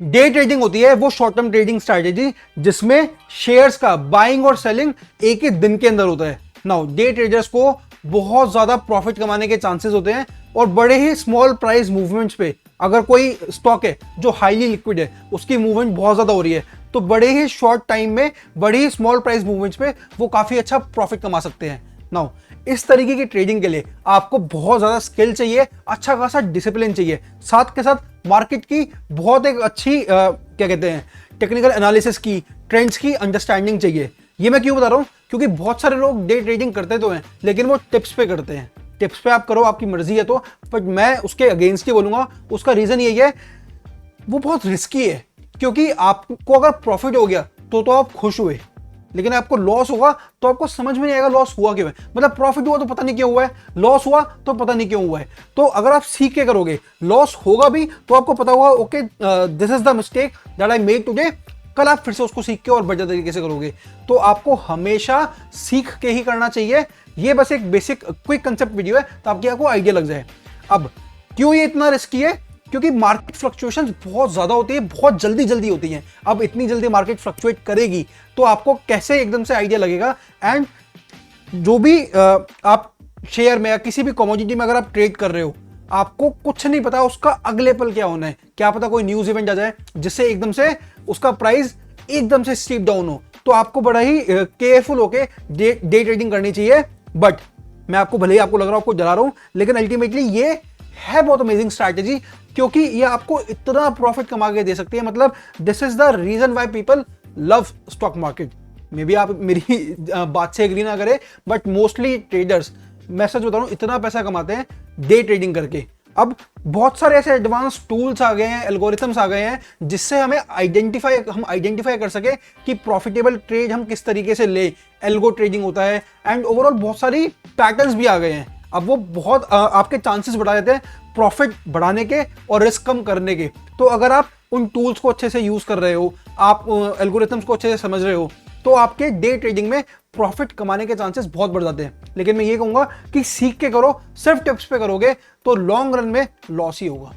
Day trading होती है वो शॉर्ट टर्म ट्रेडिंग स्ट्रैटेजी जिसमें शेयर्स का बाइंग और सेलिंग एक ही दिन के अंदर होता है। नाउ डे ट्रेडर्स को बहुत ज्यादा प्रॉफिट कमाने के चांसेस होते हैं और बड़े ही स्मॉल प्राइस मूवमेंट्स पे, अगर कोई स्टॉक है जो हाईली लिक्विड है, उसकी मूवमेंट बहुत ज्यादा हो रही है, तो बड़े ही शॉर्ट टाइम में बड़ी ही स्मॉल प्राइस मूवमेंट्स पे वो काफी अच्छा प्रॉफिट कमा सकते हैं। नाउ इस तरीके की ट्रेडिंग के लिए आपको बहुत ज्यादा स्किल चाहिए, अच्छा खासा डिसिप्लिन चाहिए, साथ के साथ मार्केट की बहुत एक अच्छी क्या कहते हैं टेक्निकल एनालिसिस की, ट्रेंड्स की अंडरस्टैंडिंग चाहिए। ये मैं क्यों बता रहा हूं, क्योंकि बहुत सारे लोग डे ट्रेडिंग करते तो हैं लेकिन वो टिप्स पे करते हैं। टिप्स पे आप करो, आपकी मर्जी है तो, बट मैं उसके अगेंस्ट ही बोलूंगा। उसका रीजन यही है, वो बहुत रिस्की है, क्योंकि आपको अगर प्रॉफिट हो गया तो आप खुश हुए, लेकिन आपको लॉस होगा तो आपको समझ में नहीं आएगा लॉस हुआ क्यों है। मतलब प्रॉफिट हुआ तो पता नहीं क्यों हुआ है, लॉस हुआ तो पता नहीं क्यों हुआ है। तो अगर आप सीख के करोगे, लॉस होगा भी तो आपको पता होगा okay this is the mistake that I made today, कल आप फिर से उसको सीख के और बेटर तरीके से करोगे। तो आपको हमेशा सीख के ही करना चाहिए। ये बस एक बेसिक क्विक कंसेप्ट वीडियो है ताकि आपको आइडिया लग जाए। अब क्यों ये इतना रिस्की है, क्योंकि मार्केट फ्लक्चुएशंस बहुत ज्यादा होती है, बहुत जल्दी जल्दी होती हैं। अब इतनी जल्दी मार्केट फ्लक्चुएट करेगी तो आपको कैसे एकदम से आइडिया लगेगा। एंड जो भी आप शेयर में या किसी भी कमोडिटी में अगर आप ट्रेड कर रहे हो, आपको कुछ नहीं पता उसका अगले पल क्या होना है। क्या पता कोई न्यूज इवेंट आ जाए जिससे एकदम से उसका प्राइस एकदम से स्टीप डाउन हो, तो आपको बड़ा ही केयरफुल होके डे ट्रेडिंग करनी चाहिए। बट मैं आपको, भले ही आपको लग रहा हो आपको जला रहा हूं, लेकिन अल्टीमेटली ये है बहुत अमेजिंग स्ट्रैटेजी, क्योंकि ये आपको इतना प्रॉफिट कमा के दे सकती है। मतलब this is the reason why people love stock market. Maybe आप मेरी बात से एग्री ना करें, बट मोस्टली ट्रेडर्स, मैं सच बता रहा हूं, इतना पैसा कमाते हैं डे ट्रेडिंग करके। अब बहुत सारे ऐसे एडवांस टूल्स आ गए हैं, एल्गोरिथम्स आ गए हैं, जिससे हम आइडेंटिफाई कर सके कि प्रॉफिटेबल ट्रेड हम किस तरीके से ले। एल्गो ट्रेडिंग होता है एंड ओवरऑल बहुत सारी पैटर्न्स भी आ गए हैं। अब वो बहुत आपके चांसेस बढ़ा देते हैं प्रॉफिट बढ़ाने के और रिस्क कम करने के। तो अगर आप उन टूल्स को अच्छे से यूज कर रहे हो, आप एल्गोरिथम्स को अच्छे से समझ रहे हो, तो आपके डे ट्रेडिंग में प्रॉफिट कमाने के चांसेस बहुत बढ़ जाते हैं। लेकिन मैं ये कहूंगा कि सीख के करो, सिर्फ टिप्स पे करोगे तो लॉन्ग रन में लॉस ही होगा।